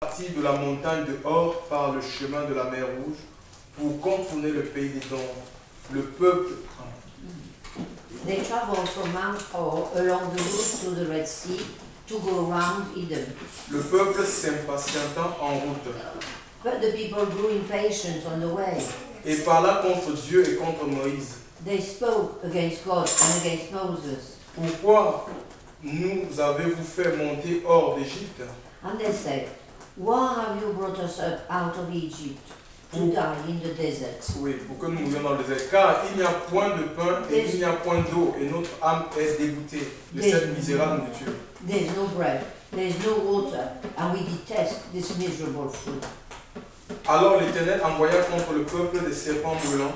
partis de la montagne de Hor par le chemin de la mer Rouge pour contourner le pays des dons. Le peuple... They traveled from Mount Hor along the route to the Red Sea to go round Edom. Le peuple s'impatienta en route But the people grew impatient on the way. et parla contre Dieu et contre Moïse. They spoke against God and against Moses. Pourquoi nous avez-vous fait monter hors d'Égypte? And they said, why have you brought us up out of Egypt to die in the desert? Oui, pour que nous mourions dans le désert. Car il n'y a point de pain et il n'y a point d'eau, et notre âme est dégoûtée de cette misérable nourriture. There's no bread, there's no water, and we detest this miserable food. Alors l'Éternel envoya contre le peuple des serpents brûlants,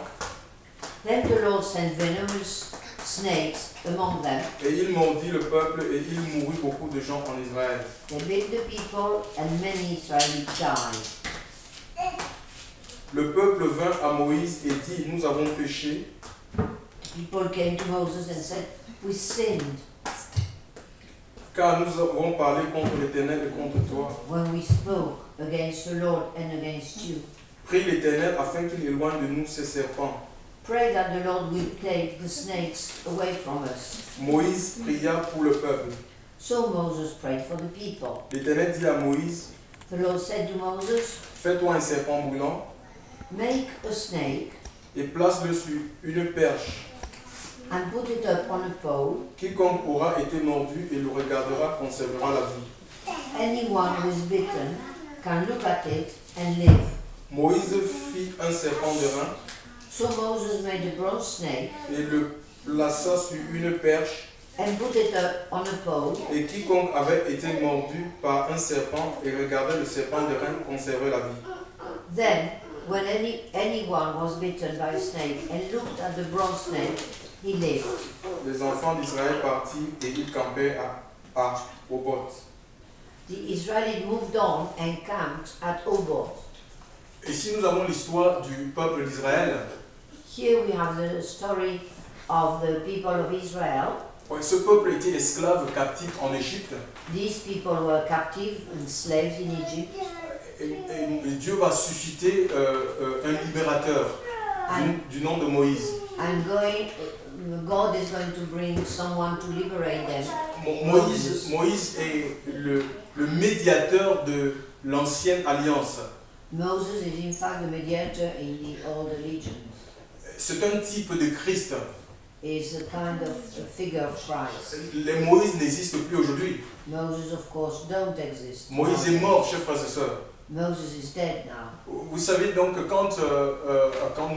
Then the Lord sent venomous snakes among them. et il mordit le peuple, et il mourut beaucoup de gens en Israël. They bit the people, and many Israelites died. Le peuple vint à Moïse et dit, nous avons péché, People came to Moses and said, we sinned car nous avons parlé contre l'Éternel et contre toi. when we spoke against the Lord and against you. Prie l'Éternel afin qu'il éloigne de nous ces serpents. Pray that the Lord will take the snakes away from us. Moïse pria pour le peuple. So Moses prayed for the people. L'Éternel dit à Moïse, The Lord said to Moses, fais-toi un serpent brûlant make a snake et place-le sur une perche. and put it up on a pole. Quiconque aura été mordu et le regardera conservera la vie. Anyone who is bitten can look at it and live. Moïse fit un serpent de rein So Moses made a bronze snake et le plaça sur une perche, and put it up on a pole. et quiconque avait été mordu par un serpent et regardait le serpent de rein conservait la vie. Then, when anyone was bitten by a snake and looked at the bronze snake, he lived. Les enfants d'Israël partirent et ils campaient à Oboth. The Israelites moved on and camped at Oboth. Ici nous avons l'histoire du peuple d'Israël. Here we have the story of the people of Israel. Ouais, ce peuple était esclave captif en Égypte. These people were captive and slaves in Egypt. Et Dieu va susciter un libérateur du nom de Moïse. And God is going to bring someone to liberate them. Moïse est le médiateur de l'ancienne alliance. Moses is in fact the mediator in the old religion. C'est un type de Christ. Is a kind of a figure of Christ. Les Moïse n'existent plus aujourd'hui. Moses, of course, don't exist. Moïse est mort, chers frères et sœurs. Moses is dead now. Vous savez donc que quand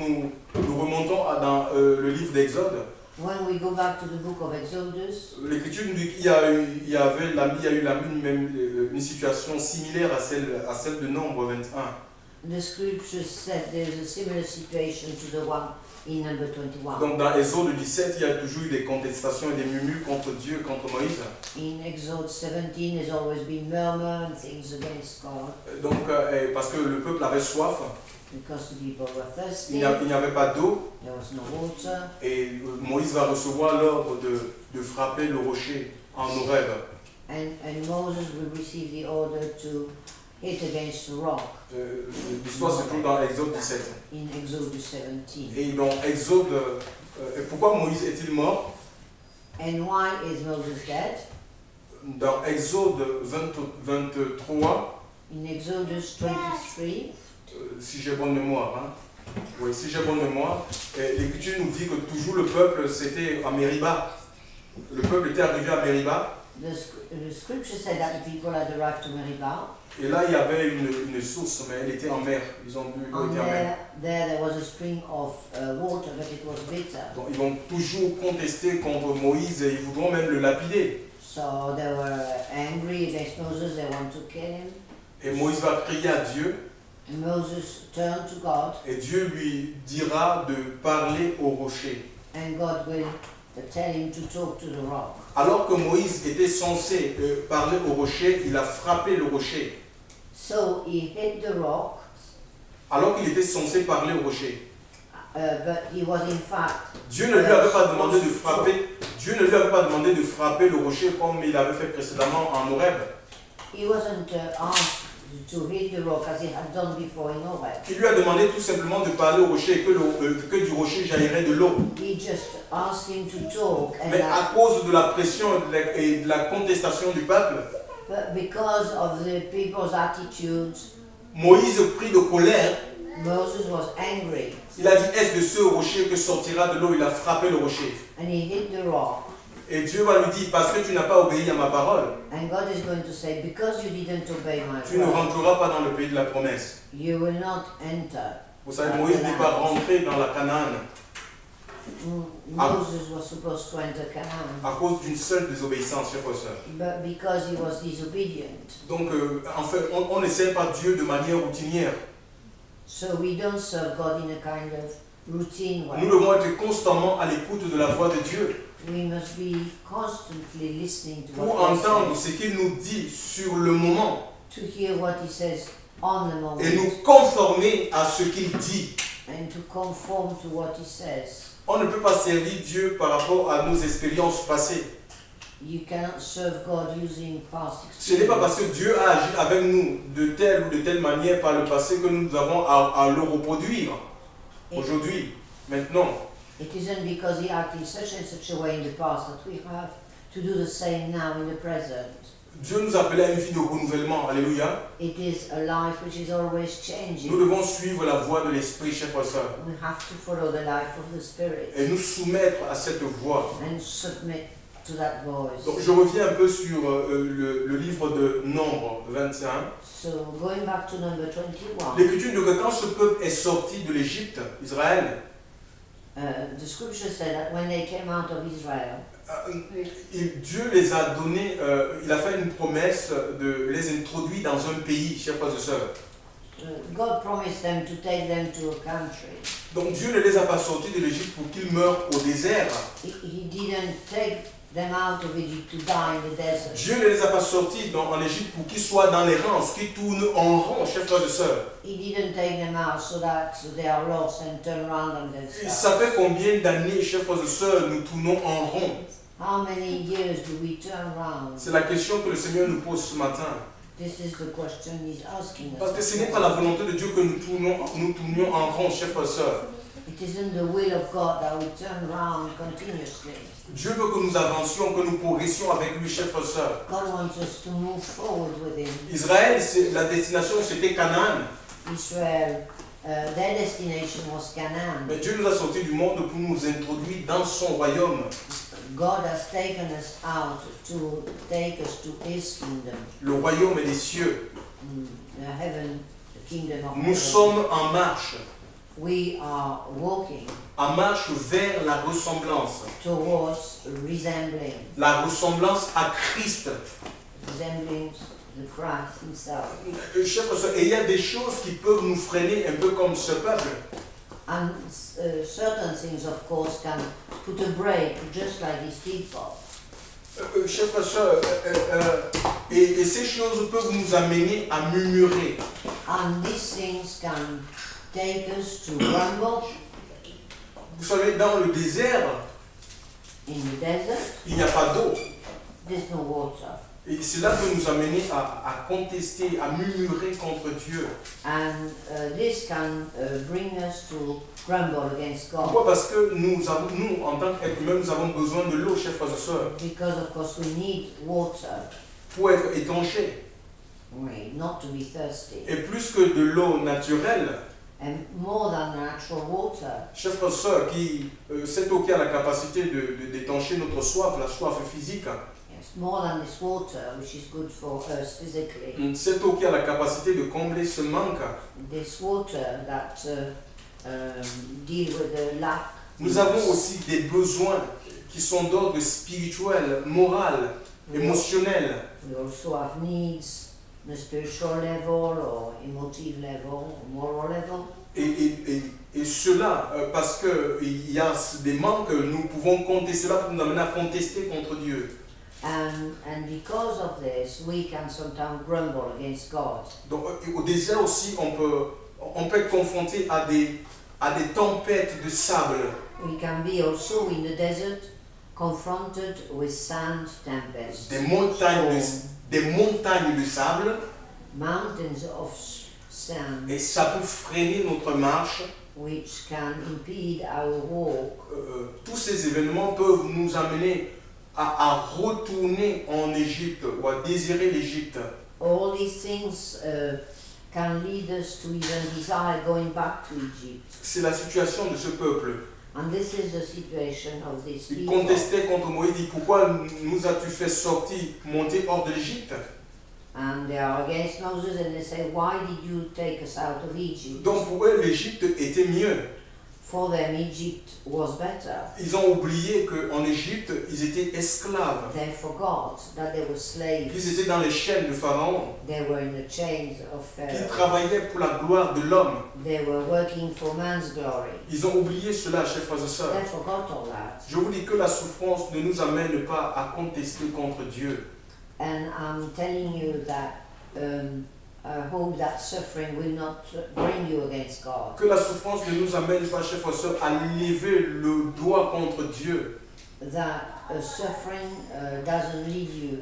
nous remontons dans le livre d'Exode, When we go back to the book of Exodus, l'Écriture nous dit qu'il y a eu une situation similaire à celle de Nombre 21. the scriptures said there is a similar situation to the one in number 21. Donc dans Exode 17, il y a toujours eu des contestations et des murmures contre Dieu, contre Moïse. In Exodus 17, there's always been murmur and things against God Donc parce que le peuple avait soif, because the people were thirsty. il n'y avait pas d'eau, There was no water, et Moïse va recevoir l'ordre de frapper le rocher en Horeb. and Moses will receive the order to hit against the rock L'histoire se trouve dans Exode 17. in Exodus 17. Et dans Exode, pourquoi Moïse est-il mort? And why is Moses dead? Dans Exode 23, In Exodus 23, si j'ai bonne mémoire, oui, si j'ai bonne mémoire, l'Écriture nous dit que toujours le peuple, c'était à Mériba. Le peuple était arrivé à Mériba. the scripture said that the people had arrived to Meribah. Et là, il y avait une source, mais elle était en mer. Ils ont bu, And été en mer. there was a spring of water, but it was bitter. Donc, ils vont toujours contester contre Moïse et ils voudront même le lapider. So they were angry against Moses, they want to kill him. Et Moïse va crier à Dieu. And Moses turned to God, Et Dieu lui dira de parler au rocher. and God will tell him to talk to the rock. Alors que Moïse était censé parler au rocher, il a frappé le rocher. So he hit the rock, Alors qu'il était censé parler au rocher. but he was in fact. Dieu ne lui avait pas demandé de frapper. Dieu ne lui avait pas demandé de frapper le rocher comme il avait fait précédemment en Horeb. He wasn't asked to hit the rock as he had done before in Horeb. Il lui a demandé tout simplement de parler au rocher et que du rocher jaillirait de l'eau. He just asked him to talk, and Mais à cause de la pression et de la contestation du peuple, but because of the people's attitudes, Moïse prit de colère. Moses was angry, Il a dit, est-ce de ce rocher que sortira de l'eau? Il a frappé le rocher. and he hit the rock. Et Dieu va lui dire, parce que tu n'as pas obéi à ma parole, And God is going to say, because you didn't obey my tu ne word, rentreras pas dans le pays de la promesse. you will not enter. Vous savez, Moïse n'est pas rentré dans la Canaan Moses was supposed to enter Canaan, à cause d'une seule désobéissance, chers frères et sœurs. but because he was disobedient. Donc, en fait, on ne sert pas Dieu de manière routinière. So we don't serve God in a kind of routine Nous way. devons être constamment à l'écoute de la voix de Dieu We must be constantly listening to pour what he entendre says, ce qu'il nous dit sur le moment to hear what he says on the moment, et nous conformer à ce qu'il dit. and to conform to what he says. On ne peut pas servir Dieu par rapport à nos expériences passées. You cannot serve God using past Ce n'est pas parce experience. que Dieu a agi avec nous de telle ou de telle manière par le passé que nous avons à le reproduire aujourd'hui, maintenant. It isn't because he acted in such and such a way in the past that we have to do the same now in the present. Dieu nous appelait à une vie de renouvellement. Alléluia. It is a life which is always Nous changing. devons suivre la voie de l'Esprit, chers frères et sœurs, We have to follow the life of the Spirit et nous soumettre à cette voie. and submit to that voice. Donc je reviens un peu sur le livre de Nombre 21. So going back to number 21, L'Écriture dit que quand ce peuple est sorti de l'Égypte, Israël, the scripture said that when they came out of Israel, Dieu les a donné, il a fait une promesse de les introduire dans un pays, chers frères et sœurs. God promised them to take them to a country. Donc Dieu ne les a pas sortis de l'Égypte pour qu'ils meurent au désert. He didn't take them out of Egypt to die in the desert. Dieu ne les a pas sortis en Égypte pour qu'ils soient dans l'errance, qu'ils tournent en rond, chers frères et sœurs. He didn't take them out so that they are lost and turn around on themselves. Ça fait combien d'années, chers frères et sœurs, nous tournons en rond? How many years do we turn around? C'est la question que le Seigneur nous pose ce matin. This is the question he's asking us. Parce que ce n'est pas la volonté de Dieu que nous tournions en rond, chers frères et sœurs. It isn't the will of God that we turn around continuously. Dieu veut que nous avancions, que nous progressions avec lui, chers frères et sœurs. God wants us to move forward with him. Israël, la destination, c'était Canaan. Israel, their destination was Canaan. Mais Dieu nous a sortis du monde pour nous introduire dans son royaume. God has taken us out to take us to his kingdom, Le royaume des cieux. the heaven, the kingdom of Nous heaven. sommes en marche. We are walking En marche vers la ressemblance. towards resembling La ressemblance à Christ. the Christ himself. Chers frères et sœurs, et il y a des choses qui peuvent nous freiner un peu comme ce peuple. And certain things, of course, can put a break, just like these people. Chers frères et sœurs, et ces choses peuvent nous amener à murmurer. And these things can take us to grumble. Vous savez, dans le désert, In the desert, il n'y a pas d'eau. there's no water. Et cela peut nous amener à contester, à murmurer contre Dieu. And this can bring us to grumble against God. Pourquoi? Parce que nous, en tant qu'êtres humains, nous avons besoin de l'eau, chers frères et sœurs, Because, of course, we need water, pour être étanchés. not to be thirsty. Et plus que de l'eau naturelle, And more than natural water, chers frères et sœurs, cette eau qui a la capacité d'étancher notre soif, la soif physique, yes, more than this water, which is good for us physically, cette eau qui a la capacité de combler ce manque, this water that deal with the lack. nous avons aussi des besoins qui sont d'ordre spirituel, moral, émotionnel. We also have needs on a spiritual level or emotive level or moral level. Et cela, parce qu'il y a des manques, nous pouvons compter, cela peut nous amener à contester contre Dieu. And because of this, we can sometimes grumble against God. Donc, au désert aussi, on peut être confronté à des tempêtes de sable. We can be also in the desert confronted with sand tempests, Des montagnes de sable, mountains of sand et ça peut freiner notre marche. which can impede our walk. Tous ces événements peuvent nous amener à retourner en Égypte ou à désirer l'Égypte. All these things can lead us to even desire going back to Egypt. C'est la situation de ce peuple. And this is the situation of these Ils people. contestaient contre Moïse, ils disent pourquoi nous as-tu fait sortir, monter hors de l'Égypte? And they are against Moses and they say, why did you take us out of Egypt? Donc pour eux, l'Égypte était mieux. For them, Egypt was better. Ils ont oublié qu'en Égypte, ils étaient esclaves. They forgot that they were slaves. Qu'ils étaient dans les chaînes de Pharaon. They were in the chains of Qu'ils Pharaoh. travaillaient pour la gloire de l'homme. They were working for man's glory. Ils ont oublié cela, chers frères et sœurs. They forgot all that. Je vous dis que la souffrance ne nous amène pas à contester contre Dieu. And I'm telling you that I hope that suffering will not bring you against God. Que la souffrance ne nous amène pas, chers frères et sœurs, à lever le doigt contre Dieu. That suffering doesn't lead you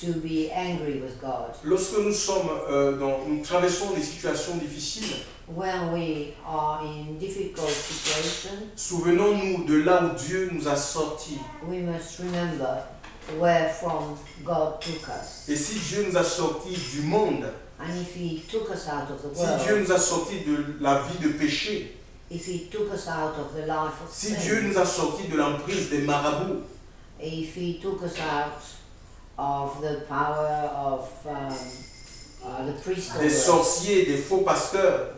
to be angry with God. Lorsque nous traversons des situations difficiles, When we are in difficult situations, souvenons-nous de là où Dieu nous a sortis. we must remember where from God took us. Et si Dieu nous a sortis du monde, And if He took us out of the si Dieu world, nous a sortis de la vie de péché, if He took us out of the life of si Dieu sin, nous a sortis de l'emprise des marabouts, if He took us out of the power of the priesthood, des sorciers, des faux pasteurs,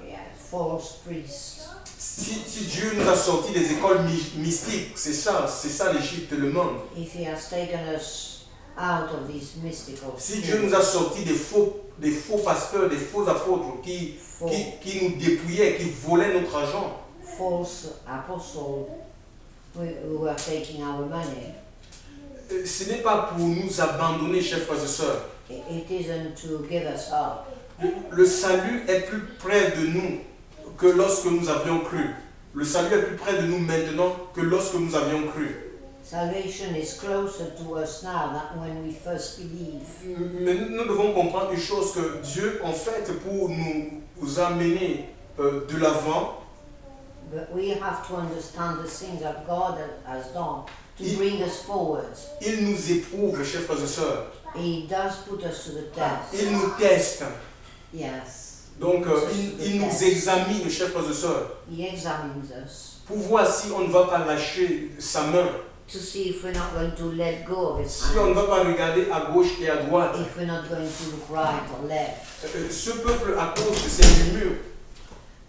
false priests, si Dieu nous a sortis des écoles mystiques, c'est ça l'Égypte, le monde. if He has taken us out of these mystical Si Dieu nous a sortis des faux pasteurs, des faux apôtres qui nous dépouillaient, qui volaient notre argent, false apostles who were taking our money, ce n'est pas pour nous abandonner, chers frères et sœurs. it isn't to give us up. Le salut est plus près de nous que lorsque nous avions cru. Le salut est plus près de nous maintenant que lorsque nous avions cru. Salvation is closer to us now than when we first believed. Mais nous devons comprendre une chose, que Dieu, en fait, pour nous amener de l'avant, But we have to understand the things that God has done to bring us forward. il nous éprouve, chers frères et sœurs. He does put us to the test. Il nous teste. Yes. Donc, Puts us to il the nous test. examine, chers frères et sœurs, He examines us pour voir si on ne va pas lâcher sa main, to see if we're not going to let go of His si on ne hand, va pas regarder à gauche et à droite. if we're not going to look right or left. Ce peuple, à cause de ses murmures,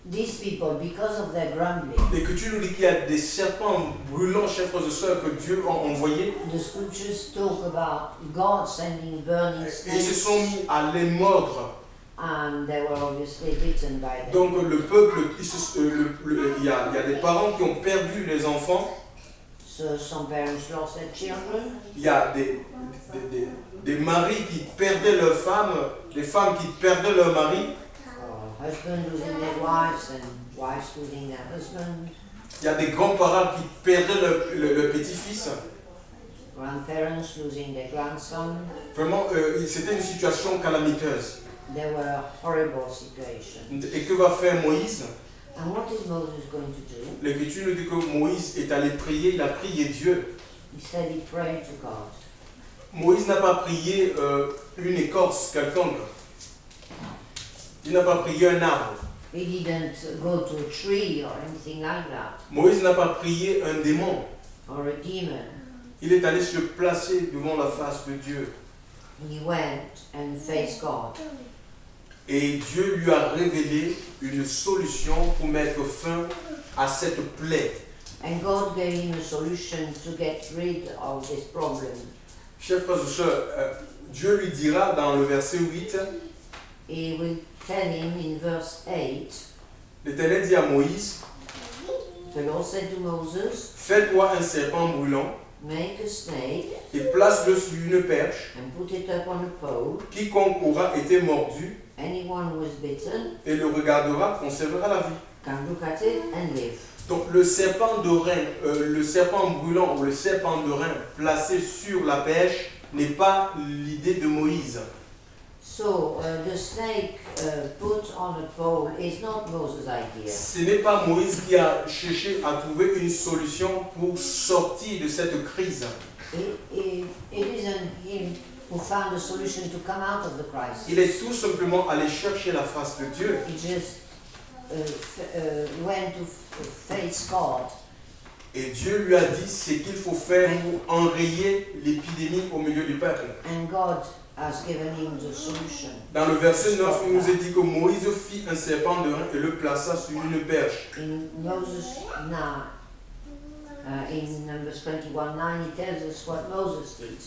These people, because of their grumbling, l'Écriture nous dit qu'il y a des serpents brûlants, chers frères et sœurs, que Dieu a envoyés, the scriptures talk about God sending burning et ils se snakes, sont mis à les mordre. and they were obviously bitten by them. Donc le peuple, il y a des parents qui ont perdu les enfants, So some parents lost their children, il y a des maris qui perdaient leurs femmes, des femmes qui perdaient leurs maris, husbands losing their wives and wives losing their husbands, il y a des grands-parents qui perdaient leur petit-fils. grandparents losing their grandson. Vraiment, c'était une situation calamiteuse. They were a horrible situation. Et que va faire Moïse? And what is Moses going to do? L'Écriture nous dit que Moïse est allé prier, il a prié Dieu. He said he prayed to God. Moïse n'a pas prié une écorce quelconque. Il n'a pas prié un arbre. He didn't go to a tree or anything like that, Moïse n'a pas prié un démon. or a demon. Il est allé se placer devant la face de Dieu. He went and faced God. Et Dieu lui a révélé une solution pour mettre fin à cette plaie. And God gave him a solution to get rid of this problem. Chers frères et sœurs, Dieu lui dira dans le verset 8, He will tell him in verse 8, l'Éternel dit à Moïse, the Lord said to Moses, fais-toi un serpent brûlant make a snake et place-le sur une perche. and put it up on a pole. Quiconque aura été mordu Anyone who is bitten et le regardera conservera la vie. can look at it and live. Donc le serpent brûlant ou le serpent de rein placé sur la perche n'est pas l'idée de Moïse. So the snake put on a pole is not Moses' idea. Ce n'est pas Moïse qui a cherché à trouver une solution pour sortir de cette crise. It isn't him who found a solution to come out of the crisis. Il est tout simplement allé chercher la face de Dieu. He just went to face God. Et Dieu lui a dit ce qu'il faut faire pour enrayer l'épidémie au milieu du peuple. And God has given him the solution. Dans le verset 9, il nous est dit que Moïse fit un serpent de rein et le plaça sur une perche. In Moses 9, in Numbers 21:9, he tells us what Moses did.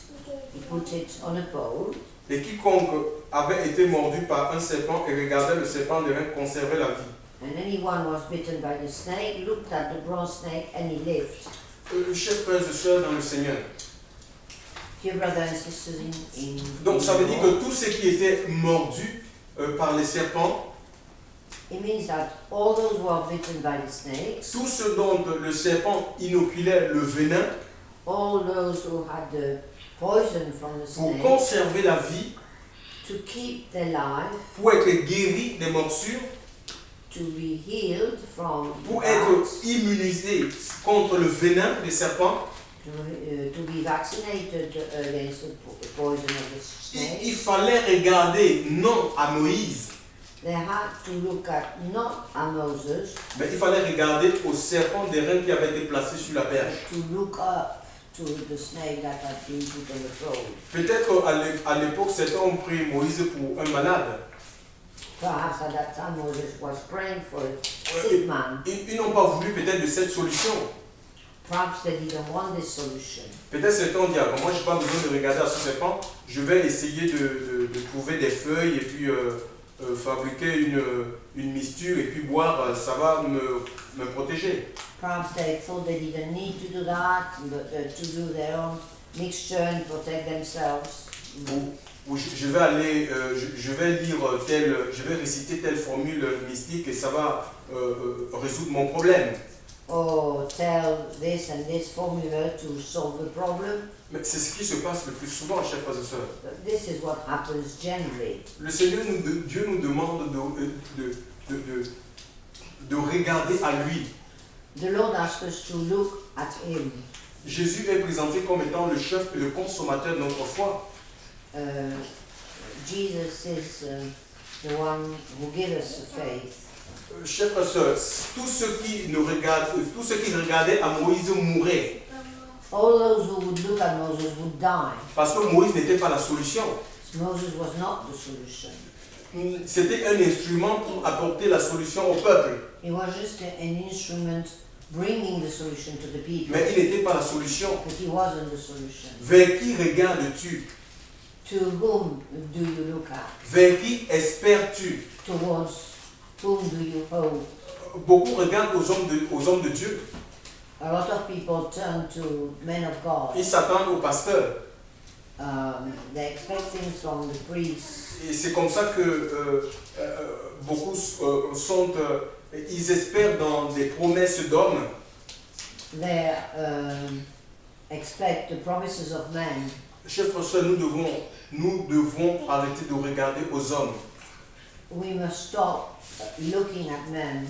He put it on a pole. Et quiconque avait été mordu par un serpent et regardait le serpent de rein conservait la vie. And anyone was bitten by the snake, looked at the bronze snake, and he lived. Chers frères et sœurs dans le Seigneur. Dear brothers and sisters in Donc ça veut dire que tout ce qui était mordu par les serpents, it means that all those who are bitten by the snakes, tout ce dont le serpent inoculait le venin, all those who had the poison from the pour snake, conserver la vie, to keep their life, pour être guéri des morsures, to be healed from pour bites, être immunisé contre le venin des serpents, to be vaccinated against the poison of the snake. il fallait regarder non à Moïse, They had to look at not at Moses, mais il fallait regarder au serpent des reins qui avait été placé sur la perche. to look up to the snake that had been put on the pole. Peut-être à l'époque, certains ont pris Moïse pour un malade. Perhaps at that time Moses was praying for a sick man. Ils n'ont pas voulu peut-être de cette solution. Perhaps they didn't want this solution. Peut-être certains ont dit, ah, bon, moi je n'ai pas besoin de regarder à ce serpent, je vais essayer de trouver des feuilles et puis fabriquer une mixture et puis boire, ça va me protéger. Perhaps they thought they didn't need to do that, but to do their own mixture and protect themselves. Ou je vais aller, je vais lire je vais réciter telle formule mystique et ça va résoudre mon problème. Or tell this and this formula to solve the problem. Mais c'est ce qui se passe le plus souvent, chers frères et sœurs. But this is what happens generally. Le Seigneur, Dieu nous demande de regarder à lui. The Lord asks us to look at Him. Jésus est présenté comme étant le chef et le consommateur de notre foi. Jesus is the one who gives us the faith. Chers frères et sœurs, tous ceux qui regardaient à Moïse mouraient. All those who would look at Moses would die. Parce que Moïse n'était pas la solution. Moses was not the solution. C'était un instrument pour apporter la solution au peuple. He was just an instrument bringing the solution to the people. Mais il n'était pas la solution. But he wasn't the solution. Vers qui regardes-tu? To whom do you look at? Vers qui espères-tu? Towards whom do you hope? Beaucoup regardent aux hommes de Dieu. A lot of people turn to men of God. Ils s'attendent aux pasteurs. They expect things from the priests. Et c'est comme ça que beaucoup ils espèrent dans des promesses d'hommes. They expect the promises of men. Chers frères et sœurs, nous devons arrêter de regarder aux hommes. We must stop looking at men.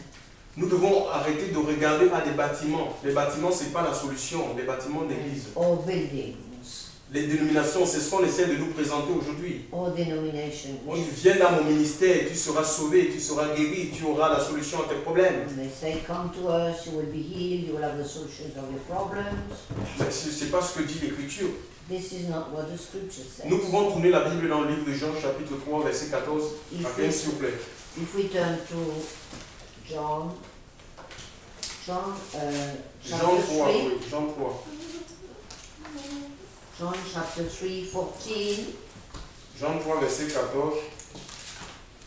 Nous devons arrêter de regarder à des bâtiments. Les bâtiments, ce n'est pas la solution, les bâtiments d'église. Or buildings. Les dénominations, c'est ce qu'on essaie de nous présenter aujourd'hui. Or denominations. On dit, viens dans mon ministère, tu seras sauvé, tu seras guéri, tu auras la solution à tes problèmes. And they say, come to us, you will be healed, you will have the solutions of your problems. Mais ce n'est pas ce que dit l'Écriture. This is not what the scripture says. Nous pouvons tourner la Bible dans le livre de Jean, chapitre 3, verset 14. S'il vous plaît. If we turn to John Jean 3, chapter 3, oui, Jean 3. John chapter 3, 14, Jean 3, verset 14.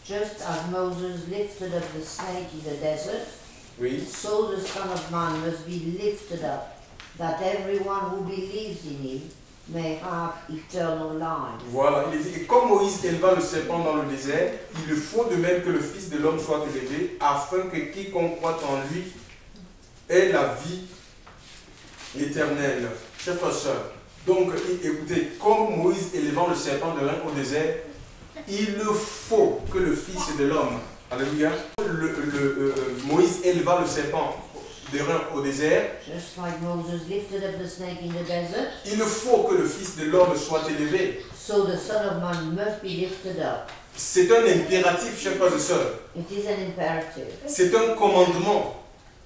just as Moses lifted up the snake in the desert, Oui. so the Son of Man must be lifted up, that everyone who believes in him may have eternal life. Voilà, il dit, et comme Moïse éleva le serpent dans le désert, il le faut de même que le Fils de l'homme soit élevé, afin que quiconque croit en lui ait la vie éternelle. Chers frères et sœurs, donc écoutez, comme Moïse élevant le serpent de rein au désert, Il faut que le Fils de l'homme, alléluia, Moïse éleva le serpent au désert. Just like Moses lifted up the snake in the desert, Il faut que le Fils de l'homme soit élevé. so the Son of Man must be lifted up. C'est un impératif, chers frères et sœurs. It is an imperative. C'est un commandement.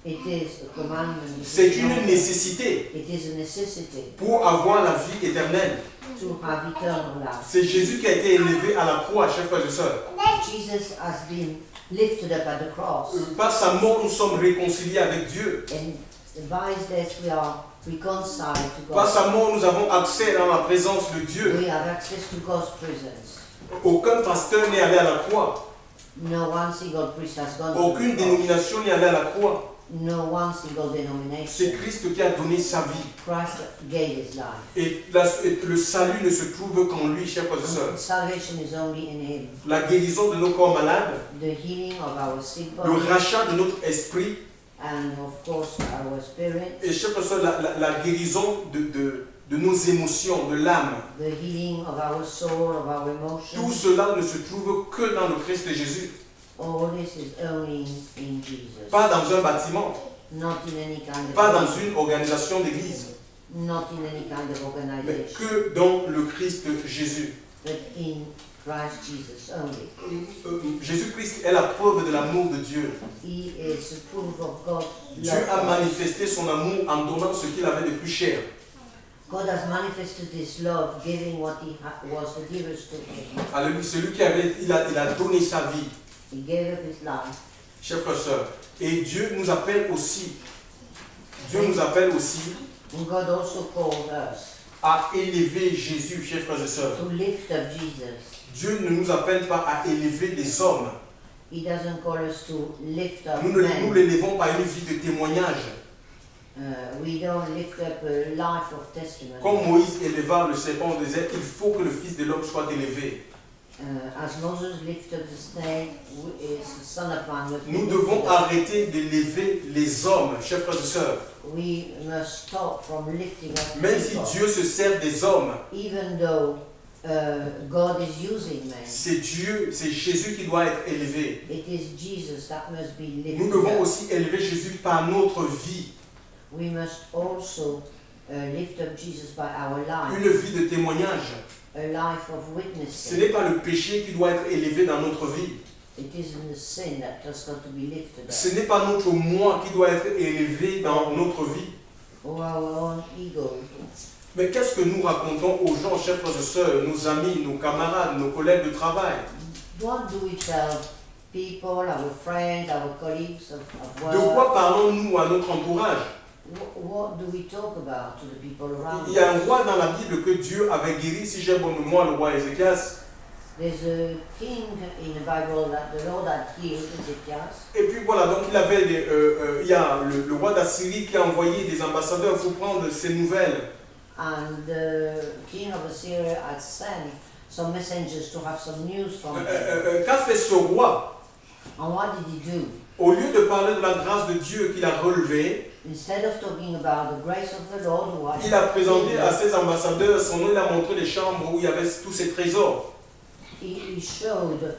It is a commandment. C'est une nécessité It is a necessity pour avoir la vie éternelle. to have eternal life. C'est Jésus qui a été élevé à la croix, chers frères et sœurs. Jesus has been lifted up at the cross, Par sa mort, nous sommes réconciliés avec Dieu. and by his death we are reconciled to Par God. sa mort, nous avons accès dans la présence de Dieu. We have access to God's presence. Aucun pasteur n'est allé à la croix. No one single priest has gone to Aucune the cross. dénomination n'est allée à la croix. No one single C'est denomination. Christ qui a donné sa vie. Christ gave his life. Et le salut ne se trouve qu'en lui, chers frères et sœurs. Salvation is only in him. La guérison de nos corps malades, The healing of our sick le body, rachat de notre esprit, and of course our spirit, et chers frères et sœurs, la guérison de nos émotions, de l'âme. the healing of our soul, of our Tout emotions. cela ne se trouve que dans le Christ Jésus. All this is only in Jesus. Pas dans un bâtiment, Not in any kind of pas dans une organisation d'église, not in any kind of mais organization, que dans le Christ Jésus. but in Christ Jesus only. Jésus-Christ est la preuve de l'amour de Dieu. He is the proof of God's Dieu love. a manifesté son amour en donnant ce qu'il avait de plus cher. God has manifested His love, giving what He was the dearest to Him. Alléluia. Celui qui avait, il a donné sa vie, He gave up His life. chers frères et sœurs. Et Dieu nous appelle aussi, Dieu nous appelle aussi And God also called us à élever Jésus, chers frères et sœurs. to lift up Jesus. Dieu ne nous appelle pas à élever des hommes. He doesn't call us to lift up Nous men. l'élevons par une vie de témoignage. We don't lift up a life of testimony. Comme Moïse éleva le serpent au désert, il faut que le Fils de l'homme soit élevé. As Moses lifted up the snake, is the Son of Man must be Nous lifted devons up. arrêter d'élever les hommes, chers frères et sœurs. We must stop from lifting up Même si people. Dieu se sert des hommes, Even though God is using men, c'est Dieu, c'est Jésus qui doit être élevé. it is Jesus that must be lifted Nous devons up. aussi élever Jésus par notre vie, We must also lift up Jesus by our life, une vie de témoignage. a life of Ce witnessing. n'est pas le péché qui doit être élevé dans notre vie. It isn't the sin that has got to be lifted Ce up, n'est pas notre moi qui doit être élevé dans notre vie. or our own ego. Mais qu'est-ce que nous racontons aux gens, chers frères et sœurs, nos amis, nos camarades, nos collègues de travail? What do we tell people, our friends, our colleagues of De work? quoi parlons-nous à notre entourage? What do we talk about to the people around Il y a un us? roi dans la Bible que Dieu avait guéri, si j'ai bonne mémoire, le roi Ézéchias. There's a king in the Bible that the Lord had healed, Ezekias. Et puis voilà, donc il avait il y a le roi d'Assyrie qui a envoyé des ambassadeurs pour prendre ses nouvelles. And the king of Assyria had sent some messengers to have some news from him. Qu'a fait ce roi? And what did he do? Au lieu de parler de la grâce de Dieu qu'il a relevée, Instead of talking about the grace of the Lord who had il a présenté healed à us, ses ambassadeurs son nom, il a montré les chambres où il y avait tous ses trésors. he showed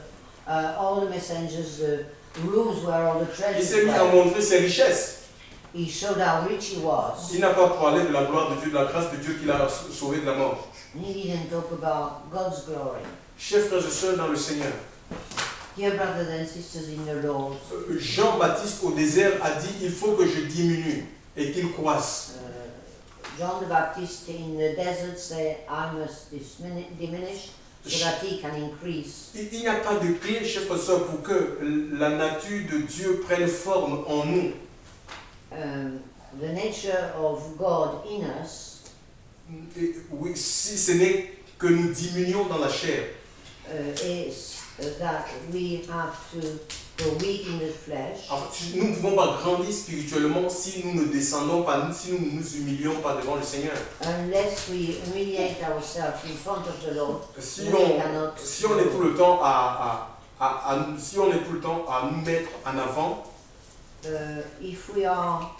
all the messengers the rooms where all the Il s'est treasures mis à were. montrer ses richesses. He showed how rich he was. Il n'a pas parlé de la gloire de Dieu, de la grâce de Dieu qui l'a sauvé de la mort. He didn't talk about God's glory. Chers frères et sœurs dans le Seigneur, Dear brothers and sisters in the Lord, Jean-Baptiste au désert a dit il faut que je diminue et qu'il croisse. John the Baptist in the desert said, I must diminish so that he can increase. Il n'y a pas de clé, chers frères et sœurs, pour que la nature de Dieu prenne forme en nous. The nature of God in us Et oui, si ce n'est que nous diminuons dans la chair. is that we have to go weak in the flesh. Alors, nous ne pouvons pas grandir spirituellement si nous ne descendons pas, si nous ne nous humilions pas devant le Seigneur. Unless we humiliate ourselves in front of the Lord, Si we on, cannot si on est tout le temps si on est tout le temps à nous mettre en avant, if we are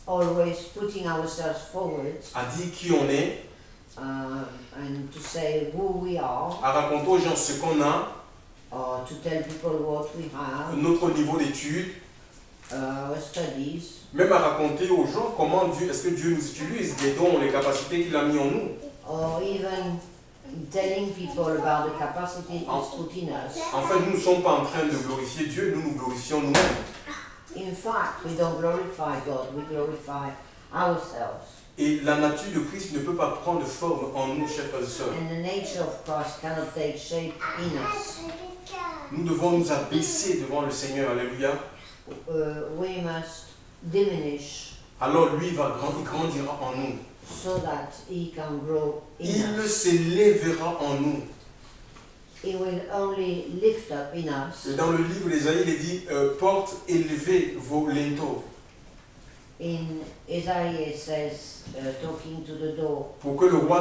always putting ourselves forward à dire qui on est, and to say who we are, à raconter aux gens ce qu'on a, or to tell people what we have, notre niveau d'études, our studies, même à raconter aux gens comment Dieu, est-ce que Dieu nous utilise, les dons, les capacités qu'il a mis en nous. or even telling people about the capacity He's put in us. En fait, nous ne sommes pas en train de glorifier Dieu, nous nous glorifions nous-mêmes. In fact, we don't glorify God, we glorify ourselves. Et la nature de Christ ne peut pas prendre forme en nous, chers frères et sœurs. And the nature of Christ cannot take shape in us. Nous devons nous abaisser devant le Seigneur, alléluia. We must diminish Alors lui, il grandira en nous. so that He can grow in Il us. s'élèvera en nous. He will only lift up in us. Et dans le livre d'Ésaïe, il est dit porte, élevez vos linteaux, In Isaiah it says, talking to the door, pour que le roi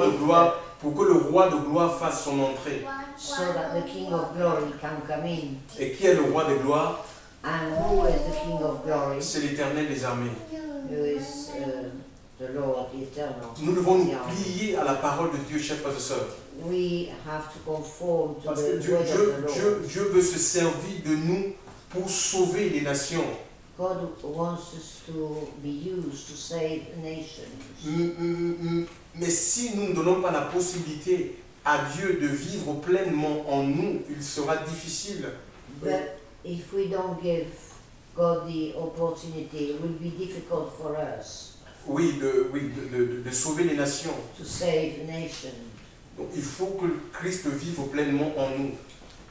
de gloire fasse son entrée. so that the King of Glory can come in. Et qui est le roi de gloire? And who is the King of Glory? C'est l'Éternel des armées. Who is the Lord, the Eternal. Nous devons nous Yeah. plier à la parole de Dieu, chers frères et sœurs. We have to conform to Parce que the word of the Lord. Dieu veut se servir de nous pour sauver les nations. God wants us to be used to save nations. Mais si nous ne donnons pas la possibilité à Dieu de vivre pleinement en nous, il sera difficile. But if we don't give God the opportunity, it will be difficult for us Oui, de sauver les nations. to save nations. Donc il faut que Christ vive pleinement en nous,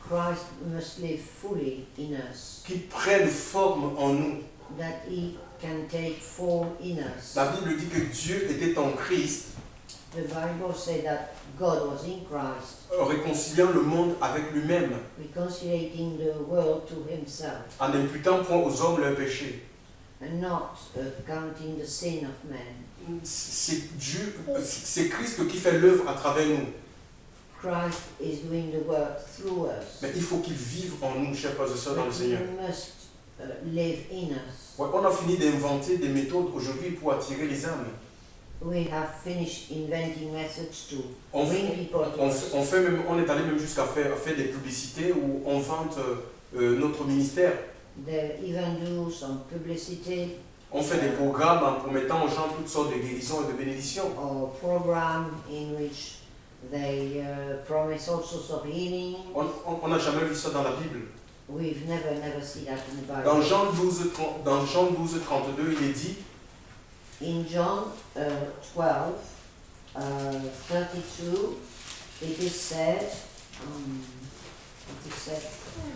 Christ must live fully in us, qu'il prenne forme en nous. that He can take form in us. La Bible dit que Dieu était en Christ, The Bible says that God was in Christ, réconciliant le monde avec lui-même, reconciliating the world to Himself, en n'imputant point aux hommes leurs péchés. and not counting the sin of man. C'est Christ qui fait l'œuvre à travers nous. Christ is doing the work through us. Mais il faut qu'il vive en nous, chers frères et sœurs, dans le But Seigneur. He must live in us. Ouais, on a fini d'inventer des méthodes aujourd'hui pour attirer les âmes. We have finished inventing methods to On, bring people to us. on est allé même jusqu'à faire des publicités où on vante notre ministère. They even do some publicity On fait des programmes en promettant aux gens toutes sortes de guérisons et de bénédictions. or program in which they promise all sorts of healing. On n'a jamais vu ça dans la Bible. We've never seen that in the Bible. Dans Jean 12, 32, il est dit, In John 12, 32, it is said,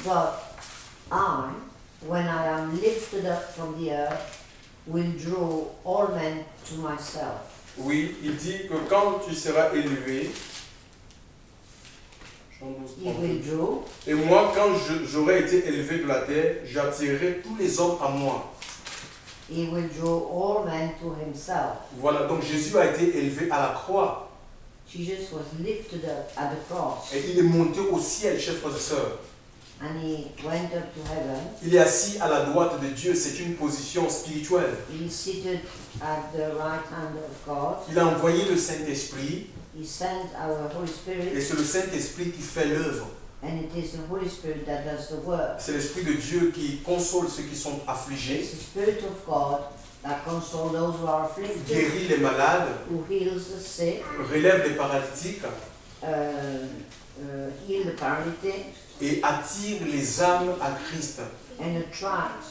but I, when I am lifted up from the earth, will draw all men to myself. oui, il dit que quand tu seras élevé, Jean 12, He 32, will draw, et moi, quand j'aurai été élevé de la terre, j'attirerai tous les hommes à moi. he will draw all men to himself. Voilà, donc Jésus a été élevé à la croix. Jesus was lifted up at the cross, Et il est monté au ciel, chers frères et sœurs. and he went up to heaven. Il est assis à la droite de Dieu, c'est une position spirituelle. He is seated at the right hand of God. Il a envoyé le Saint-Esprit, He sent our Holy et Spirit, c'est le Saint-Esprit qui fait l'œuvre. and it is the Holy Spirit that does the work. C'est l'Esprit de Dieu qui console ceux qui sont affligés, It's the Spirit of God that consoles those who are afflicted, guérit les malades, who heals the sick, relève les paralytiques heal the paralytic, et attire les âmes à Christ. and attract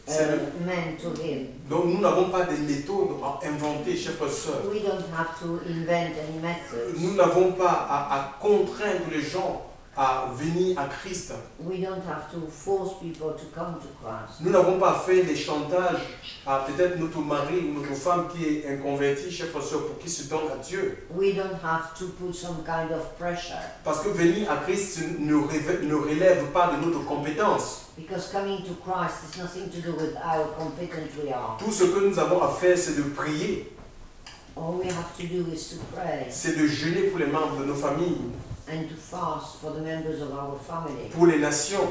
C'est men to Him. Donc nous n'avons pas des méthodes à inventer, chers frères et sœurs. We don't have to invent any methods. Nous n'avons pas à contraindre les gens à venir à Christ. We don't have to force people to come to Christ. Nous n'avons pas fait des chantages à peut-être notre mari ou notre femme qui est inconverti, chers frères et sœurs, pour qu'il se donne à Dieu. We don't have to put some kind of pressure, Parce que venir à Christ ne relève pas de notre compétence. because coming to Christ has nothing to do with how competent we are. Tout ce que nous avons à faire, c'est de prier, All we have to do is to pray c'est de jeûner pour les membres de nos familles, and to fast for the members of our family, pour les nations,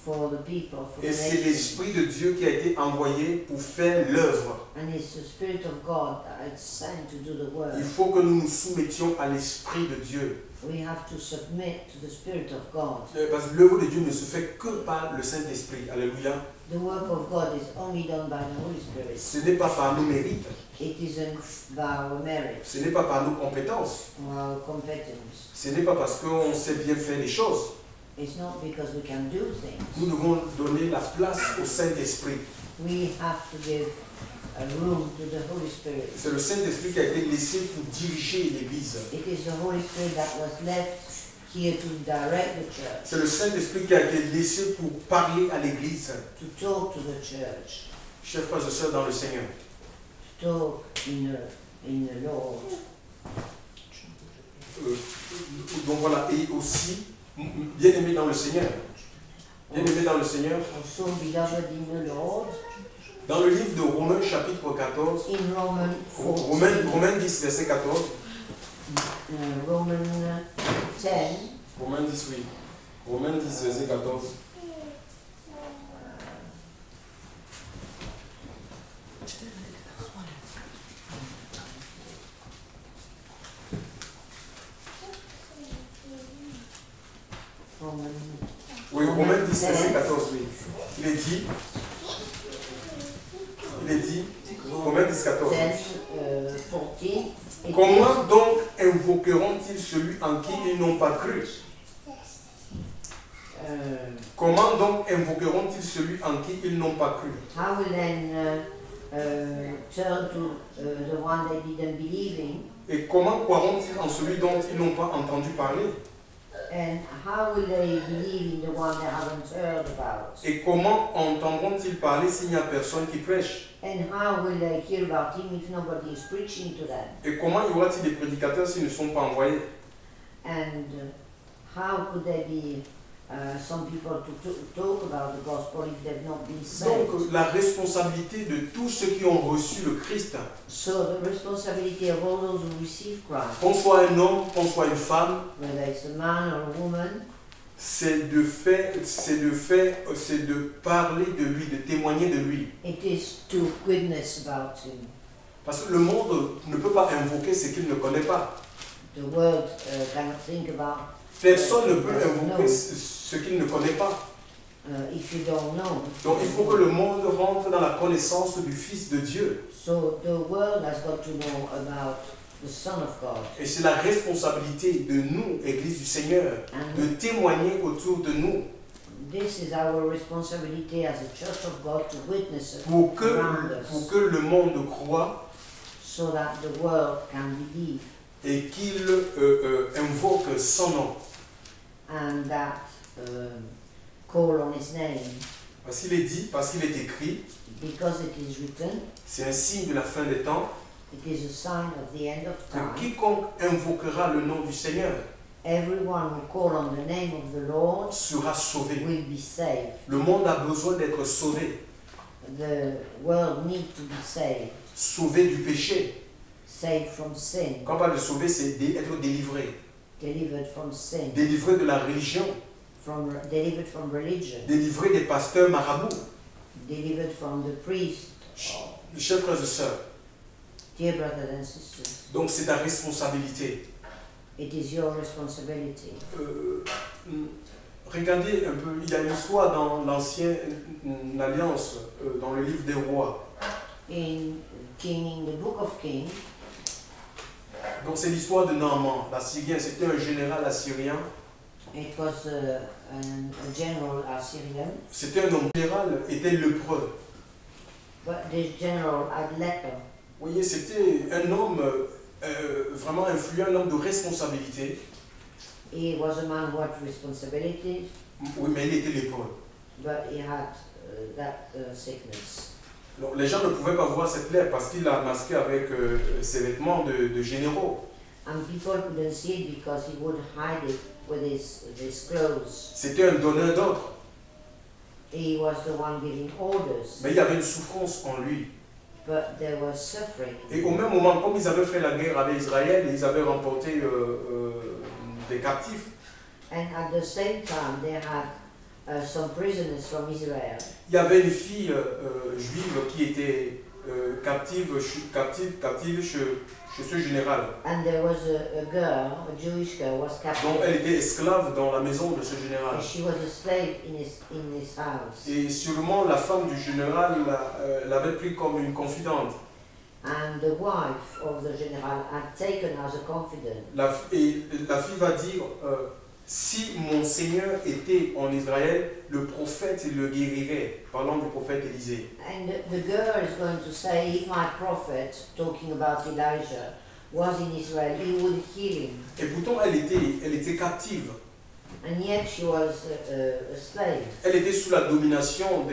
for the people, for Et the c'est nation. l'Esprit de Dieu qui a été envoyé pour faire l'œuvre. And it's the Spirit of God that is sent to do the work. Il faut que nous nous soumettions à l'Esprit de Dieu. We have to submit to the Spirit of God. Parce que l'œuvre de Dieu ne se fait que par le Saint-Esprit. Alléluia. The work of God is only done by the Holy Spirit. Ce n'est pas par nos mérites, It isn't by our merit ce n'est pas par nos compétences, or our competence. ce n'est pas parce qu'on sait bien faire les choses. It's not because we can do things. Nous devons donner la place au Saint-Esprit. We have to give a room to the Holy Spirit. C'est le Saint-Esprit qui a été laissé pour diriger l'Église. It is the Holy Spirit that was left here to direct the church, C'est le Saint-Esprit qui a été laissé pour parler à l'Église. to talk to the church, Chers frères et sœurs dans le Seigneur, to talk in the Lord. donc voilà, et aussi, bien aimé dans le Seigneur, bien aimé dans le Seigneur, Also, beloved in the Lord, dans le livre de Romains chapitre 14, in Romans 14, Romains 10 verset 14, Romans 10, Romains 10 oui, Romains 10 verset 14, oui, Romains 10 verset 14, oui, il est dit, Romains 10 14, 10, 14, it comment donc invoqueront-ils celui en qui ils n'ont pas cru? Comment donc invoqueront-ils celui en qui ils n'ont pas cru? how will then turn to the one they didn't believe in? Et comment croiront-ils en celui dont ils n'ont pas entendu parler? And how will they believe in the one they haven't heard about? Et comment entendront-ils parler s'il n'y a personne qui prêche? And how will they hear about him if nobody is preaching to them? Et comment y aura-t-il des prédicateurs s'ils ne sont pas envoyés? And how could there be some people to talk about the gospel if they've not been saved? Donc la responsabilité de tous ceux qui ont reçu le Christ, So the responsibility of all those who receive Christ, qu'on soit un homme, qu'on soit une femme, whether it's a man or a woman, c'est de parler de lui, de témoigner de lui. it is to witness about him. Parce que le monde ne peut pas invoquer ce qu'il ne connaît pas. The world cannot think about Personne ne peut invoquer ce qu'il ne connaît pas. if you don't know. Donc il faut que le monde rentre dans la connaissance du Fils de Dieu. So the world has got to know about the Son of God. Et c'est la responsabilité de nous, Église du Seigneur, de témoigner autour de nous This is our responsibility as a Church of God to witness pour around us, que le monde croie so that the world can believe et qu'il invoque son nom. and that call on His name, Parce qu'il est dit, parce qu'il est écrit, because it is written, c'est un signe de la fin des temps, it is a sign of the end of que time. quiconque invoquera le nom du Seigneur Everyone who call on the name of the Lord sera sauvé. will be saved. Le monde a besoin d'être sauvé, The world needs to be saved, sauvé du péché. saved from sin, Quand on parle de sauver, c'est être délivré. delivered from sin, Délivré de la religion, delivered from religion, délivré des pasteurs marabouts. delivered from the priest. Chers frères et sœurs, Dear brothers and sisters, donc c'est ta responsabilité. it is your responsibility. Regardez un peu, il y a une histoire dans l'Ancienne Alliance, dans le livre des rois. In the book of Kings, Donc c'est l'histoire de Naaman, l'Assyrien. C'était un général assyrien. it was a general Assyrian, C'était un homme général, était lépreux. but this general had leper. Vous voyez, c'était un homme vraiment influent, un homme de responsabilité. He was a man who had responsibility, Oui, mais il était lépreux. but he had that sickness. Donc, les gens ne pouvaient pas voir cette lèpre parce qu'il l'a masqué avec ses vêtements de généraux. And people couldn't see it because he would hide it with his clothes. C'était un donneur d'ordre. He was the one giving orders, Mais il y avait une souffrance en lui. but there was suffering. Et au même moment, comme ils avaient fait la guerre avec Israël, ils avaient remporté des captifs. And at the same time, they had some prisoners from Israel. Il y avait une fille juive qui était captive chez ce général. And there was a girl, a Jewish girl, was Donc captive. elle était esclave dans la maison de ce général. And she was a slave in his house. Et sûrement la femme du général l'avait pris comme une confidente. And the wife of the general had taken her as a confidant. La fille va dire, si mon Seigneur était en Israël, le prophète le guérirait, parlant du prophète Élisée. And the girl is going to say, if my prophet, talking about Elijah, was in Israel, he would heal him. Et pourtant, elle était captive. And yet she was a slave. Elle était sous la domination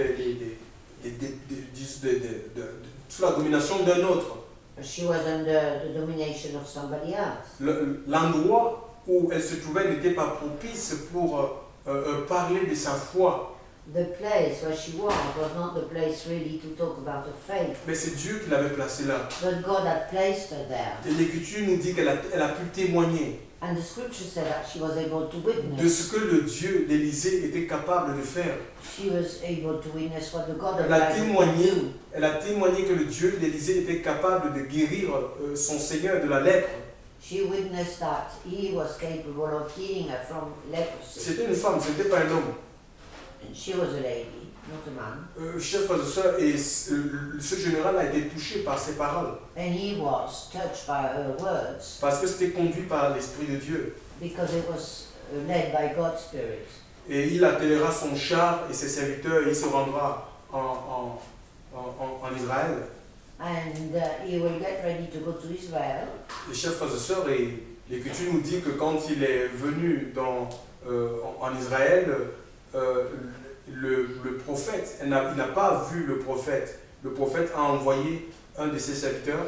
sous la domination d'un autre. She was under the domination of somebody else. L'endroit où elle se trouvait n'était pas propice pour parler de sa foi. The place where she was not the place really to talk about her faith. Mais c'est Dieu qui l'avait placée là. But God had placed her there. Et l'Écriture nous dit qu'elle a pu témoigner And the scripture said that she was able to de witness. ce que le Dieu d'Élisée était capable de faire. She was able to witness what the God of Elle a Elijah témoigné, could do. elle a témoigné que le Dieu d'Élisée était capable de guérir son Seigneur de la lèpre. She witnessed that he was capable of healing her from leprosy. C'était une femme, ce n'était pas un homme. And she was a lady, not a man. Chers frères et sœurs, et ce général a été touché par ses paroles. And he was touched by her words Parce que c'était conduit par l'Esprit de Dieu. because it was led by God's Spirit. Et il attellera son char et ses serviteurs et il se rendra en Israël. And he will get ready to go to Israel. Et chers frères et sœurs, et l'Écriture nous dit que quand il est venu en Israël, le prophète, il n'a pas vu le prophète. Le prophète a envoyé un de ses serviteurs.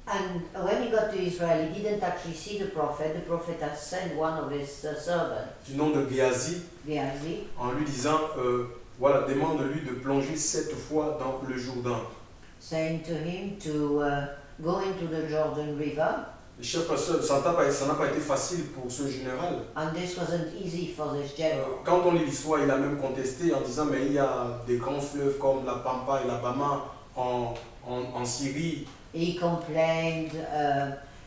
And when he got to Israel, he didn't actually see the prophet. The prophet has sent one of his servants, Du nom de Géasi, Gehazi, en lui disant, voilà, demande-lui de plonger 7 fois dans le Jourdain. saying to him to go into the Jordan River. Et chers frères et sœurs, ça n'a pas été facile pour ce général. And this wasn't easy for this general. Quand on lit l'histoire, il a même contesté en disant, mais il y a des grands fleuves comme la Pampa et la Bama en Syrie. He complained,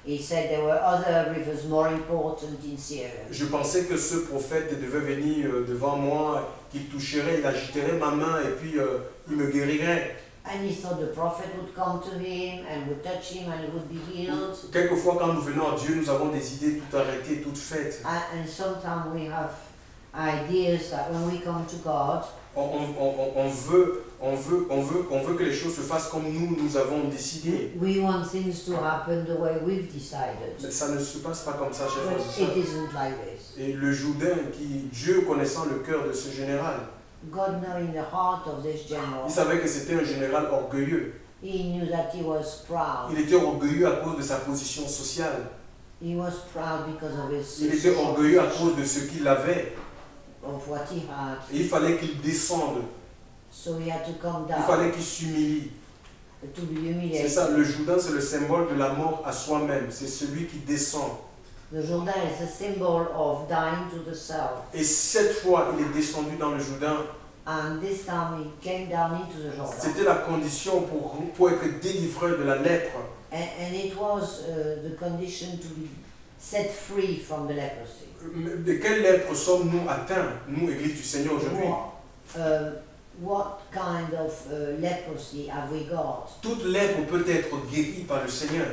he said there were other rivers more important in Syria. Je pensais que ce prophète devait venir devant moi, qu'il toucherait, il agiterait ma main et puis il me guérirait. And he thought the prophet would come to him and would touch him and he would be healed. Quelquefois, quand nous venons à Dieu, nous avons des idées toutes arrêtées, toutes faites. And sometimes we have ideas that when we come to God, On veut que les choses se fassent comme nous avons décidé. we want things to happen the way we've decided. Mais ça ne se passe pas comme ça, chers But frères et it sœurs. isn't like this. Et le Jourdain, Dieu connaissant le cœur de ce général, God knowing the heart of this general, il savait que c'était un général orgueilleux. he knew that he was proud. Il était orgueilleux à cause de sa position sociale. He was proud because of his Il était orgueilleux à cause de ce qu'il avait. of what he had. Et il fallait qu'il descende. So he had to come Il down fallait qu'il s'humilie. to be C'est humiliated. ça, le Jourdain, c'est le symbole de la mort à soi-même. C'est celui qui descend. The Jordan is a symbol of dying to the self. Et cette fois, il est descendu dans le Jourdain. And this time he came down into the Jordan. C'était la condition pour être délivré de la lèpre. And it was the condition to be set free from the leprosy. De quelle lèpre sommes-nous atteints, nous, Église du Seigneur, aujourd'hui? What kind of leprosy have we got? Toute lèpre peut être guérie par le Seigneur.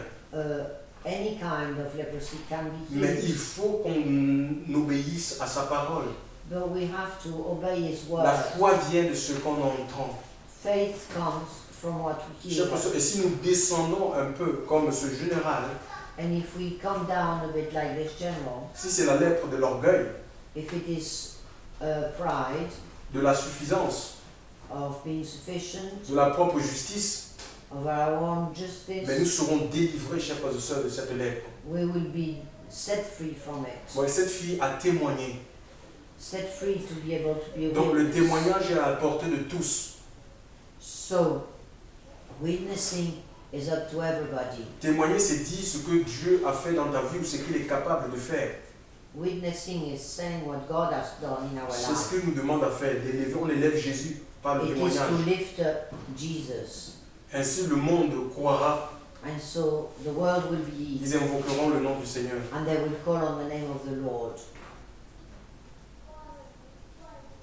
Any kind of leprosy can be Mais il healed. faut qu'on obéisse à sa parole. But we have to obey his La word. foi vient de ce qu'on entend. Faith comes from what we Chers hear. frères et sœurs, et si nous descendons un peu comme ce général, And if we come down a bit like this general, si c'est la lèpre de l'orgueil, if it is pride de la suffisance, of being sufficient, de la propre justice, of our own mais nous justice, serons délivrés, chers frères et sœurs, de cette lèpre. we will be set free from it. Ouais, cette fille a témoigné. Set free to be able to be a Donc le witness. témoignage est à la portée de tous. So, witnessing is up to everybody. Témoigner, c'est dire ce que Dieu a fait dans ta vie ou ce qu'il est capable de faire. Witnessing is saying what God has done in our C'est ce lives. qu'il nous demande à faire. On élève Jésus par le It is témoignage. to lift up Jesus. Ainsi le monde croira. And so the world will believe. Ils invoqueront le nom du Seigneur. And they will call on the name of the Lord.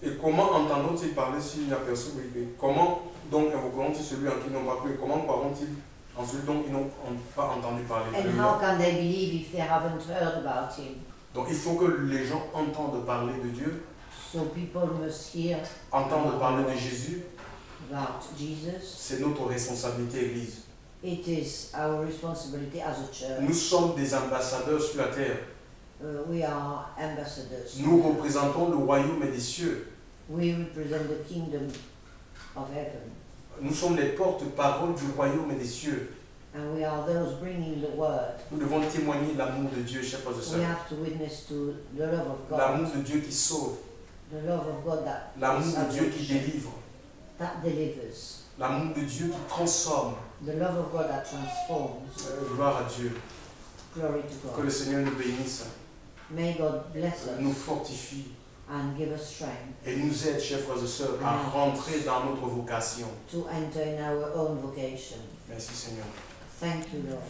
Et comment entendront-ils parler s'il n'y a personne? Comment donc invoqueront-ils celui en qui ils n'ont pas cru? Et comment croiront-ils en celui dont ils n'ont pas entendu parler? And how can they believe if they haven't heard about him? Donc il faut que les gens entendent parler de Dieu, So people must hear entendent parler de Jésus. about Jesus. C'est notre responsabilité, Église. It is our responsibility as a church. Nous sommes des ambassadeurs sur la terre. We are ambassadors. Nous représentons le royaume des cieux. We represent the kingdom of heaven. Nous sommes les porte-parole du royaume des cieux. And we are those bringing the word. Nous devons témoigner l'amour de Dieu, chers frères et We sœurs. have to witness to the love of God. L'amour de Dieu qui sauve. The love of God that L'amour de Dieu qui délivre. that delivers. L'amour de Dieu qui transforme. The love of God that transforms. Gloire à Dieu. Glory to Que God. le Seigneur nous bénisse, May God bless nous us fortifie and give us strength et nous aide, chers frères et sœurs, à rentrer dans notre vocation. to enter in our own vocation. Merci Seigneur. Thank you, Lord.